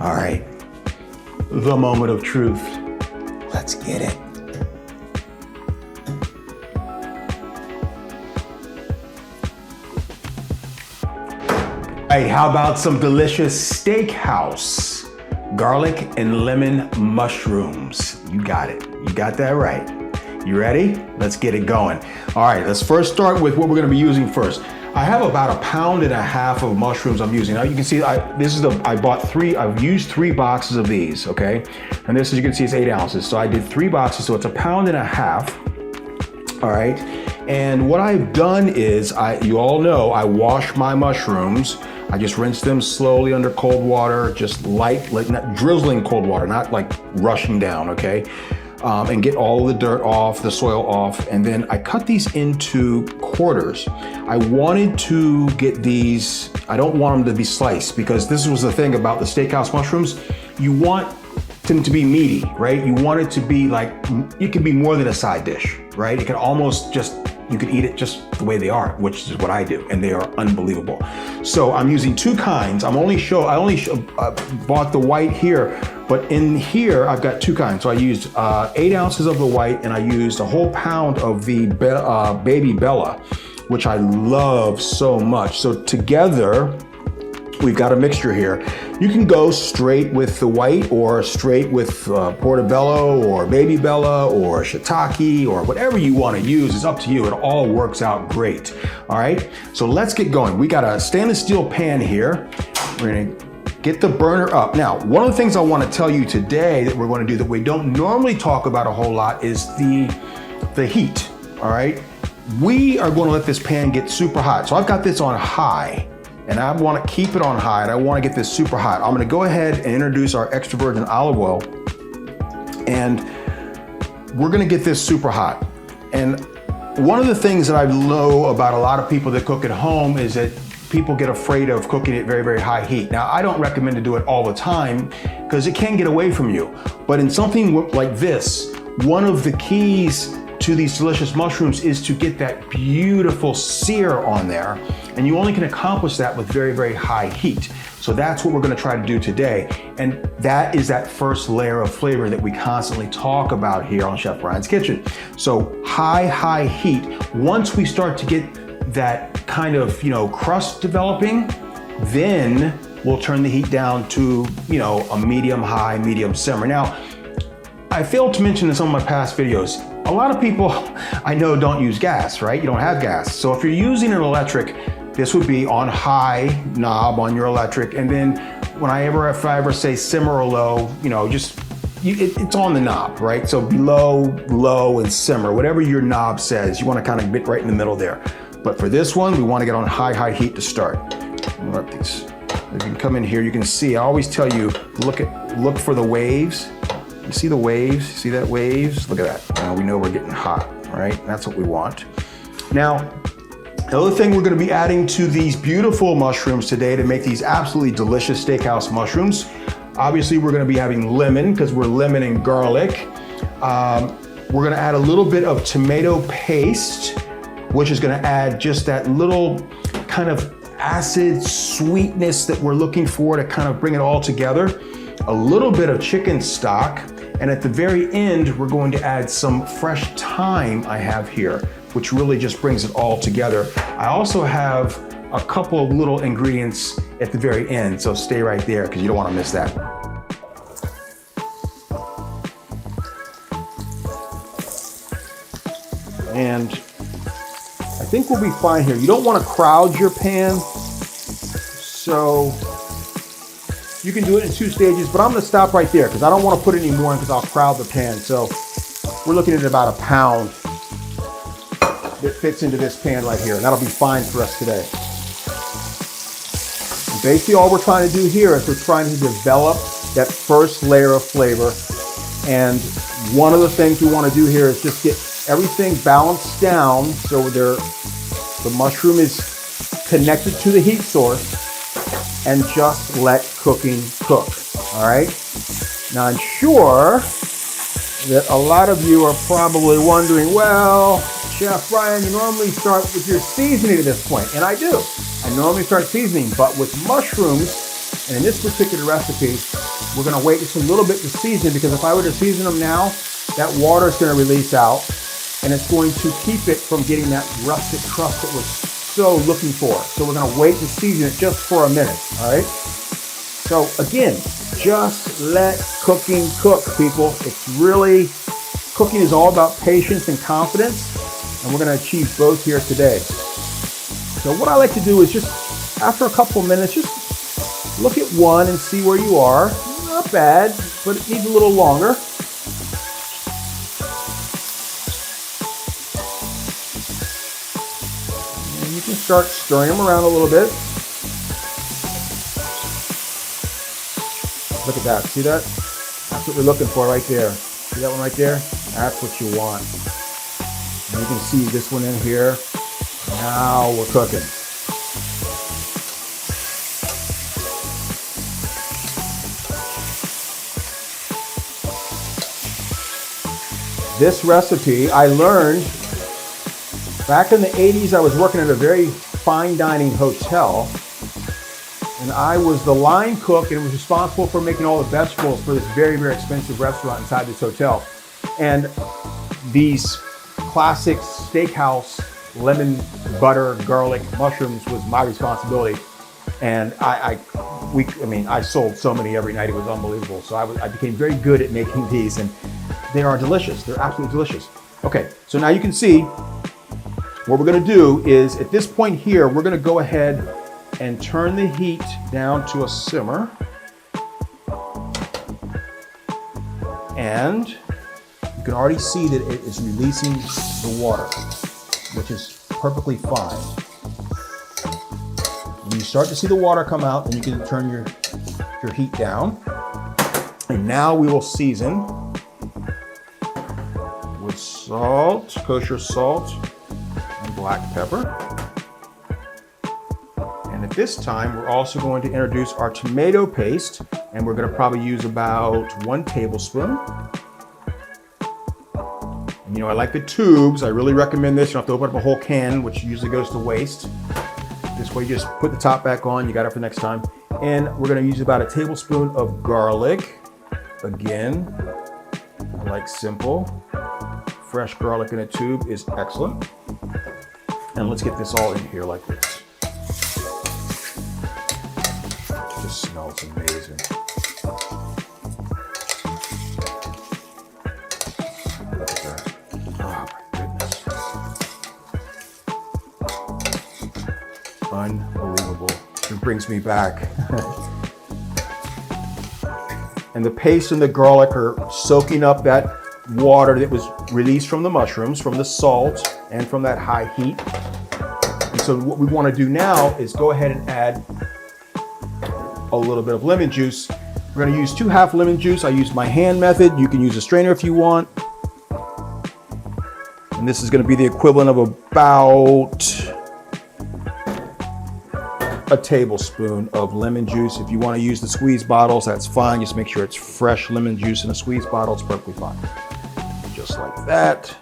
All right, the moment of truth. Let's get it. All right, how about some delicious steakhouse garlic and lemon mushrooms? You got it. You got that right. You ready? Let's get it going. All right, let's first start with what we're gonna be using first. I have about 1.5 pounds of mushrooms I'm using. Now you can see I've used 3 boxes of these, okay? And this, as you can see, is 8 ounces. So I did 3 boxes, so it's 1.5 pounds. All right, and what I've done is, you all know, I wash my mushrooms. I just rinse them slowly under cold water, just light, like not drizzling cold water, not like rushing down, okay? And get all the dirt off, the soil off, and then I cut these into quarters. I wanted to get these, I don't want them to be sliced, because this was the thing about the steakhouse mushrooms. You want them to be meaty, right? You want it to be like, it can be more than a side dish, right? It can almost just, you can eat it just the way they are, which is what I do, and they are unbelievable. So I'm using 2 kinds. I only bought the white here, but in here I've got 2 kinds. So I used 8 ounces of the white, and I used a whole pound of the baby Bella, which I love so much. So together, we've got a mixture here. You can go straight with the white or straight with portobello or baby Bella or shiitake or whatever you want to use. It's up to you. It all works out great. All right, so let's get going. We got a stainless steel pan here. We're gonna get the burner up. Now, one of the things I want to tell you today that we're going to do that we don't normally talk about a whole lot is the heat. All right, we are going to let this pan get super hot. So I've got this on high, and I want to keep it on high, and I want to get this super hot. I'm going to go ahead and introduce our extra virgin olive oil, and we're going to get this super hot. And one of the things that I know about a lot of people that cook at home is that people get afraid of cooking at very, very high heat. Now, I don't recommend to do it all the time because it can get away from you. But in something like this, one of the keys to these delicious mushrooms is to get that beautiful sear on there. And you only can accomplish that with very, very high heat. So that's what we're gonna try to do today. And that is that first layer of flavor that we constantly talk about here on Chef Brian's Kitchen. So high heat. Once we start to get that kind of, crust developing, then we'll turn the heat down to, a medium high, medium simmer. Now, I failed to mention in some of my past videos, a lot of people I know don't use gas, right? You don't have gas. So if you're using an electric, this would be on high knob on your electric. And then if I ever say simmer or low, it's on the knob, right? So below, low, and simmer, whatever your knob says, you want to kind of get right in the middle there. But for this one, we want to get on high heat to start. If you can come in here, you can see, I always tell you, look for the waves. You see the waves? See that waves? Look at that. Now we know we're getting hot, right? That's what we want. Now, the other thing we're gonna be adding to these beautiful mushrooms today to make these absolutely delicious steakhouse mushrooms, obviously we're gonna be having lemon because we're lemon and garlic. We're gonna add a little bit of tomato paste, which is gonna add just that little kind of acid sweetness that we're looking for to kind of bring it all together. A little bit of chicken stock, and at the very end, we're going to add some fresh thyme I have here, which really just brings it all together. I also have a couple of little ingredients at the very end, so stay right there because you don't want to miss that. And I think we'll be fine here. You don't want to crowd your pan, so you can do it in 2 stages, but I'm gonna stop right there because I don't want to put any more in because I'll crowd the pan. So we're looking at about 1 pound that fits into this pan right here, and that'll be fine for us today. And basically all we're trying to do here is we're trying to develop that first layer of flavor. And one of the things we want to do here is just get everything balanced down so the mushroom is connected to the heat source, and just let cooking cook, all right? Now I'm sure that a lot of you are probably wondering, well, Chef Brian, you normally start with your seasoning at this point, and I do. I normally start seasoning, but with mushrooms, and in this particular recipe, We're gonna wait just a little bit to season, because if I were to season them now, that water is gonna release out and it's going to keep it from getting that rustic crust that we're so looking for. So we're gonna wait to season it just for a minute, all right? So again, just let cooking cook, people. It's really, cooking is all about patience and confidence, and we're gonna achieve both here today. So what I like to do is just, after a couple of minutes, just look at one and see where you are. Not bad, but it needs a little longer. And you can start stirring them around a little bit. Look at that, see that? That's what we're looking for right there. See that one right there? That's what you want. And you can see this one in here. Now we're cooking. This recipe I learned back in the 80s. I was working at a very fine dining hotel, and I was the line cook and was responsible for making all the vegetables for this very, very expensive restaurant inside this hotel. And these classic steakhouse lemon butter garlic mushrooms was my responsibility. And I sold so many every night, it was unbelievable. So I became very good at making these, and they are delicious. They're absolutely delicious. Okay, so now you can see what we're gonna do is, at this point here, we're gonna go ahead and turn the heat down to a simmer. And you can already see that it is releasing the water, which is perfectly fine. When you start to see the water come out, then you can turn your heat down. And now we will season with salt, kosher salt, and black pepper. And at this time, we're also going to introduce our tomato paste, and we're going to probably use about 1 tablespoon. And, you know, I like the tubes. I really recommend this. You don't have to open up a whole can, which usually goes to waste. This way, you just put the top back on. You got it for next time. And we're going to use about 1 tablespoon of garlic. Again, I like simple. Fresh garlic in a tube is excellent. And let's get this all in here like this. It just smells amazing. Look at that. Oh my goodness. Unbelievable. It brings me back. And the paste and the garlic are soaking up that water that was released from the mushrooms, from the salt, and from that high heat. And so what we want to do now is go ahead and add a little bit of lemon juice. We're going to use 2 half lemon juice. I use my hand method. You can use a strainer if you want. And this is going to be the equivalent of about 1 tablespoon of lemon juice. If you want to use the squeeze bottles, that's fine. Just make sure it's fresh lemon juice in a squeeze bottle. It's perfectly fine. Just like that.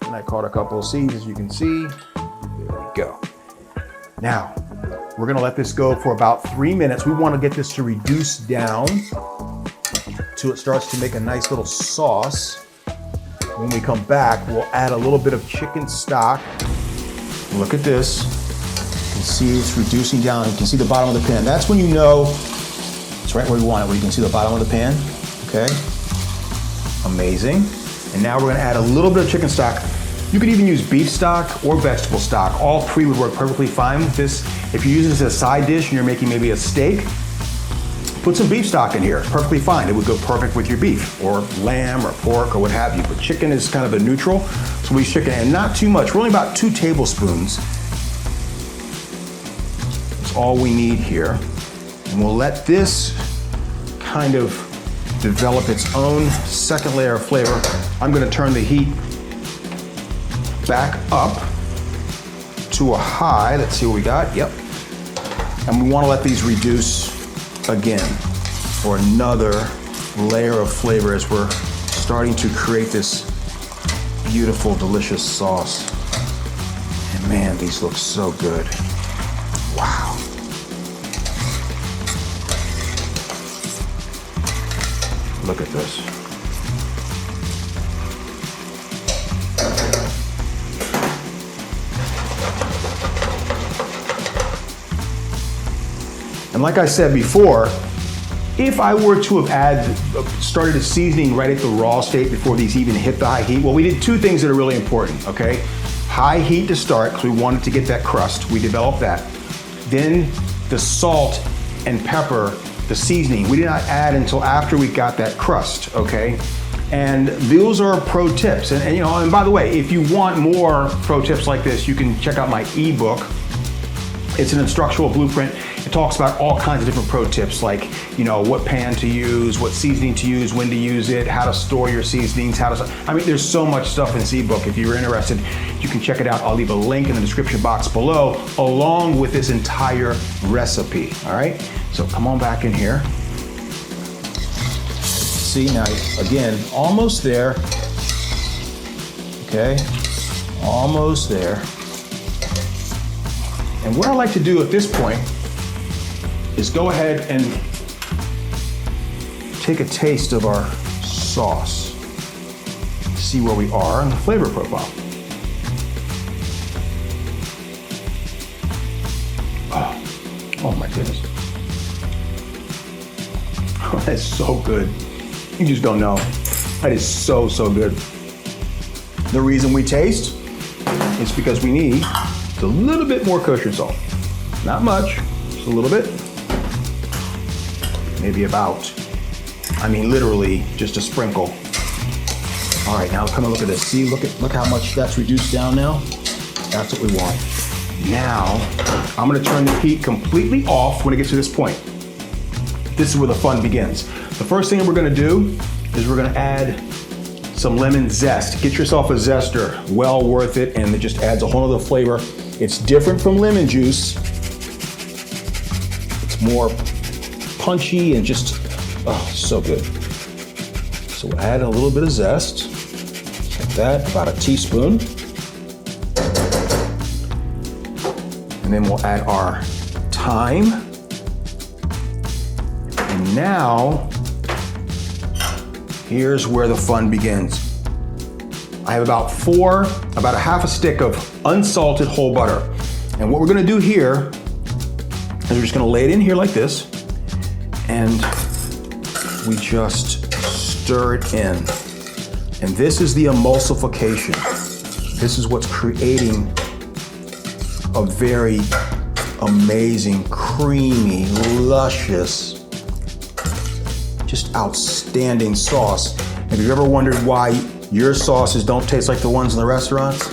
And I caught a couple of seeds, as you can see. There we go. Now, we're gonna let this go for about 3 minutes. We wanna get this to reduce down till it starts to make a nice little sauce. When we come back, we'll add a little bit of chicken stock. Look at this. You can see it's reducing down. You can see the bottom of the pan. That's when you know it's right where you want it, where you can see the bottom of the pan, okay? Amazing. And now we're gonna add a little bit of chicken stock. You could even use beef stock or vegetable stock. All 3 would work perfectly fine with this. If you use this as a side dish and you're making maybe a steak, put some beef stock in here, perfectly fine. It would go perfect with your beef or lamb or pork or what have you. But chicken is kind of a neutral, so we use chicken, and not too much. We're only about 2 tablespoons. That's all we need here. And we'll let this kind of develop its own second layer of flavor. I'm gonna turn the heat back up to a high. Let's see what we got. Yep. And we wanna let these reduce again for another layer of flavor as we're starting to create this beautiful, delicious sauce. And man, these look so good. Wow. Look at this. And like I said before, if I were to have started a seasoning right at the raw state before these even hit the high heat, well, we did two things that are really important, okay? High heat to start, because we wanted to get that crust. We developed that. Then the salt and pepper, the seasoning, we did not add until after we got that crust, okay? And those are pro tips. And you know, and by the way, if you want more pro tips like this, you can check out my ebook. It's an instructional blueprint. It talks about all kinds of different pro tips, like, you know, what pan to use, what seasoning to use, when to use it, how to store your seasonings, I mean, there's so much stuff in this ebook. If you're interested, you can check it out. I'll leave a link in the description box below, along with this entire recipe, all right? So come on back in here. See, now, again, almost there. Okay, almost there. And what I like to do at this point is go ahead and take a taste of our sauce. See where we are in the flavor profile. Oh my goodness. Oh, that's so good. You just don't know. That is so, so good. The reason we taste is because we need a little bit more kosher salt. Not much, just a little bit. Maybe about, I mean, literally just a sprinkle. All right, now come and look at this. See, look how much that's reduced down now. That's what we want. Now, I'm gonna turn the heat completely off when it gets to this point. This is where the fun begins. The first thing that we're gonna do is we're gonna add some lemon zest. Get yourself a zester, well worth it, and it just adds a whole other flavor. It's different from lemon juice. It's more punchy and just, oh, so good. So we'll add a little bit of zest, like that, about a teaspoon. And then we'll add our thyme. And now, here's where the fun begins. I have about a half a stick of unsalted whole butter. And what we're gonna do here is we're just gonna lay it in here like this, and we just stir it in. And this is the emulsification. This is what's creating a very amazing, creamy, luscious, just outstanding sauce. Have you ever wondered why your sauces don't taste like the ones in the restaurants?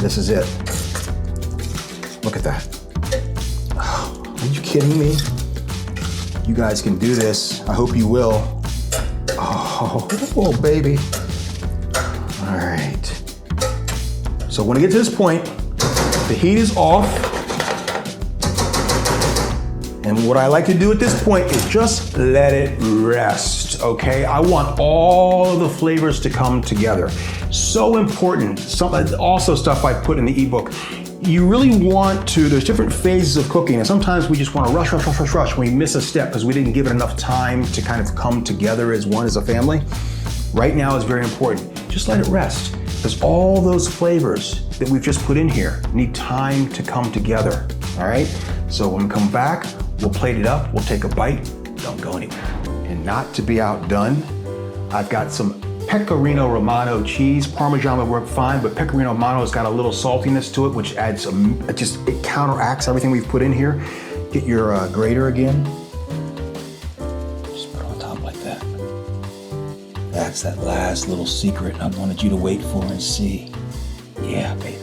This is it. Look at that. Oh, are you kidding me? You guys can do this. I hope you will. Oh, baby. All right. So when I get to this point, the heat is off. And what I like to do at this point is just let it rest, okay? I want all of the flavors to come together. So important. Also stuff I put in the ebook. You really want to, there's different phases of cooking, and sometimes we just want to rush. We miss a step because we didn't give it enough time to kind of come together as one, as a family. Right now is very important. Just let it rest, because all those flavors that we've just put in here need time to come together, all right? So when we come back, we'll plate it up, we'll take a bite, don't go anywhere. And not to be outdone, I've got some Pecorino Romano cheese. Parmesan would work fine, but Pecorino Romano's got a little saltiness to it, which adds it counteracts everything we've put in here. Get your grater again. Just put it on top like that. That's that last little secret I wanted you to wait for and see. Yeah, baby.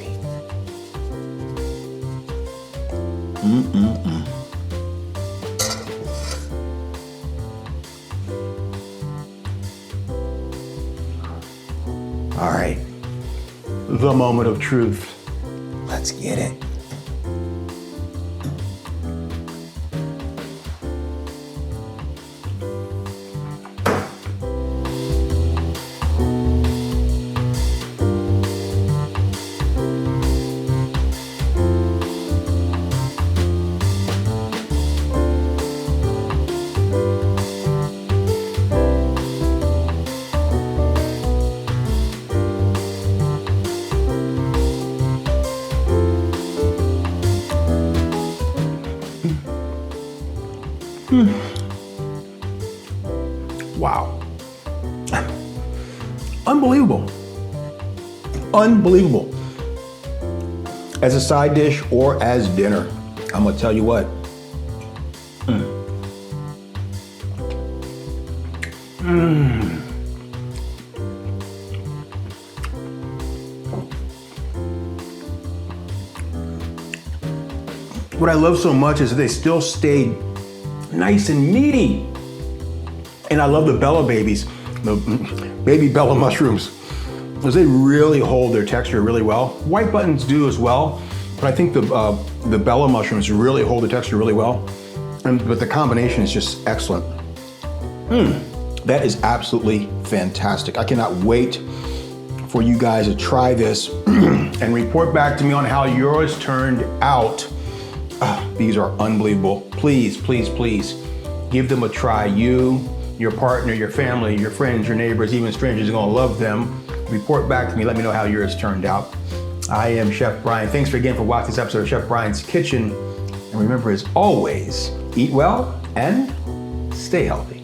All right, the moment of truth. Let's get it. Wow. Unbelievable. Unbelievable. As a side dish or as dinner, I'm gonna tell you what. What I love so much is that they still stayed nice and meaty. And I love the Bella babies, the baby Bella mushrooms, because they really hold their texture really well. White buttons do as well, but I think the Bella mushrooms really hold the texture really well. But the combination is just excellent. That is absolutely fantastic. I cannot wait for you guys to try this and report back to me on how yours turned out. These are unbelievable. Please, please, please give them a try. You, your partner, your family, your friends, your neighbors, even strangers are gonna love them. Report back to me, let me know how yours turned out. I am Chef Brian. Thanks again for watching this episode of Chef Brian's Kitchen. And remember, as always, eat well and stay healthy.